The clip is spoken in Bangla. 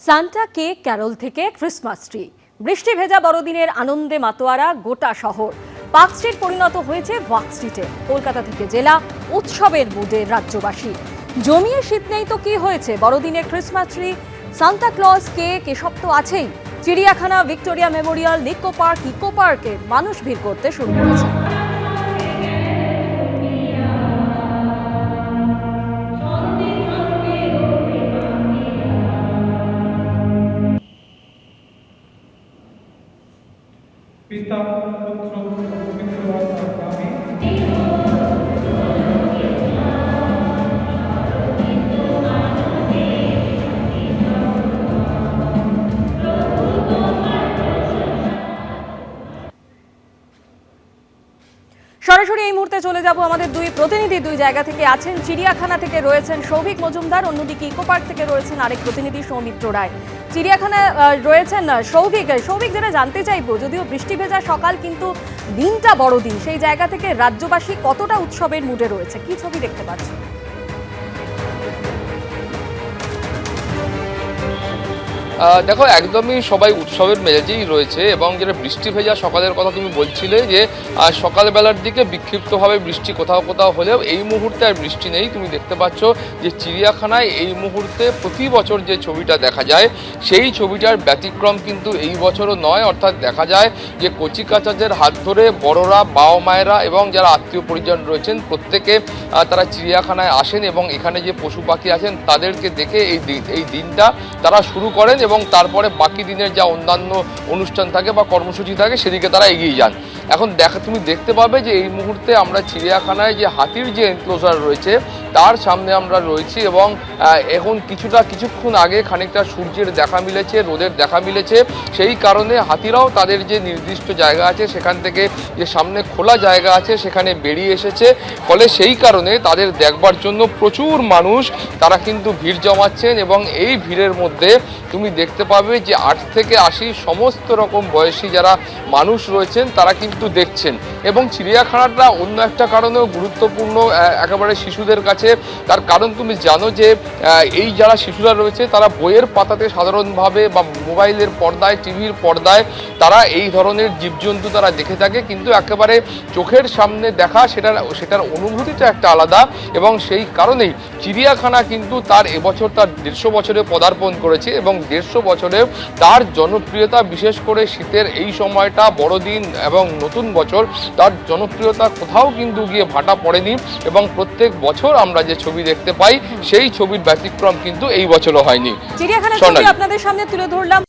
সান্টা কেক ক্যারল থেকে ক্রিসমাস ট্রি, বৃষ্টি ভেজা বড়দিনের আনন্দে মাতোয়ারা গোটা শহর। পার্ক স্ট্রিট পরিণত হয়েছে ওয়াক স্ট্রিটে। কলকাতা থেকে জেলা, উৎসবের মুডে রাজ্যবাসী। জমিয়ে শীত নেই তো কি হয়েছে, বড়দিনের Christmas tree, Santa Claus, cake এসব তো আছেই। চিড়িয়াখানা, ভিক্টোরিয়া মেমোরিয়াল, নিকো পার্ক, ইকো পার্কে মানুষ ভিড় করতে শুরু করেছে। পিতা পুত্র পবিত্র আত্মার নামে। সরাসরি এই মুহূর্তে চলে যাব আমাদের দুই প্রতিনিধি দুই জায়গা থেকে আছেন। চিড়িয়াখানা থেকে রয়েছেন সৌভিক মজুমদার, অন্যদিকে ইকো পার্ক থেকে রয়েছেন আরেক প্রতিনিধি সৌমিত্র রায়। চিড়িয়াখানায় রয়েছেন সৌভিক, যেটা জানতে চাইবো, যদিও বৃষ্টি ভেজা সকাল কিন্তু দিনটা বড়দিন, সেই জায়গা থেকে রাজ্যবাসী কতটা উৎসবের মুডে রয়েছে, কি ছবি দেখতে পাচ্ছেন? দেখো, একদমই সবাই উৎসবের মেজাজেই রয়েছে। এবং যেটা বৃষ্টি ভেজা সকালের কথা তুমি বলছিলে, যে সকালবেলার দিকে বিক্ষিপ্তভাবে বৃষ্টি কোথাও কোথাও হলেও এই মুহূর্তে আর বৃষ্টি নেই। তুমি দেখতে পাচ্ছ যে চিড়িয়াখানায় এই মুহূর্তে প্রতি বছর যে ছবিটা দেখা যায়, সেই ছবিটার ব্যতিক্রম কিন্তু এই বছরও নয়। অর্থাৎ দেখা যায় যে কচিকাচাদের হাত ধরে বড়রা, বাবা মায়েরা এবং যারা আত্মীয় পরিজন রয়েছেন প্রত্যেকে তারা চিড়িয়াখানায় আসেন এবং এখানে যে পশু পাখি আছেন তাদেরকে দেখে এই দিনটা তারা শুরু করেন এবং তারপরে বাকি দিনের যা অন্যান্য অনুষ্ঠান থাকে বা কর্মসূচি থাকে সেদিকে তারা এগিয়ে যান। এখন তুমি দেখতে পাবে যে এই মুহূর্তে আমরা চিড়িয়াখানায় যে হাতির যে এনক্লোজার রয়েছে তার সামনে আমরা রয়েছি এবং এখন কিছুক্ষণ আগে খানিকটা সূর্যের দেখা মিলেছে, রোদের দেখা মিলেছে। সেই কারণে হাতিরাও তাদের যে নির্দিষ্ট জায়গা আছে সেখান থেকে যে সামনে খোলা জায়গা আছে সেখানে বেরিয়ে এসেছে। ফলে সেই কারণে তাদের দেখবার জন্য প্রচুর মানুষ তারা কিন্তু ভিড় জমাচ্ছেন এবং এই ভিড়ের মধ্যে তুমি দেখতে পাবে যে 8 থেকে 80 সমস্ত রকম বয়সী যারা মানুষ রয়েছেন তারা কিন্তু দেখছেন। এবং চিড়িয়াখানাটা অন্য একটা কারণেও গুরুত্বপূর্ণ একেবারে শিশুদের কাছে। তার কারণ তুমি জানো যে এই যারা শিশুরা রয়েছে তারা বইয়ের পাতাতে সাধারণভাবে বা মোবাইলের পর্দায়, টিভির পর্দায় তারা এই ধরনের জীবজন্তু তারা দেখে থাকে, কিন্তু একেবারে চোখের সামনে দেখা সেটার অনুভূতিটা একটা আলাদা। এবং সেই কারণেই চিড়িয়াখানা কিন্তু তার এবছর তার 150 বছরে পদার্পণ করেছে এবং 150 বছরে তার জনপ্রিয়তা, বিশেষ করে শীতের এই সময়টা, বড়দিন এবং নতুন বছর, তার জনপ্রিয়তা কোথাও কিন্তু গিয়ে ভাটা পড়েনি। এবং প্রত্যেক বছর আমরা যে ছবি দেখতে পাই সেই ছবির ব্যতিক্রম কিন্তু এই বছরও হয়নি। চিড়িয়াখানা আপনাদের সামনে তুলে ধরলাম।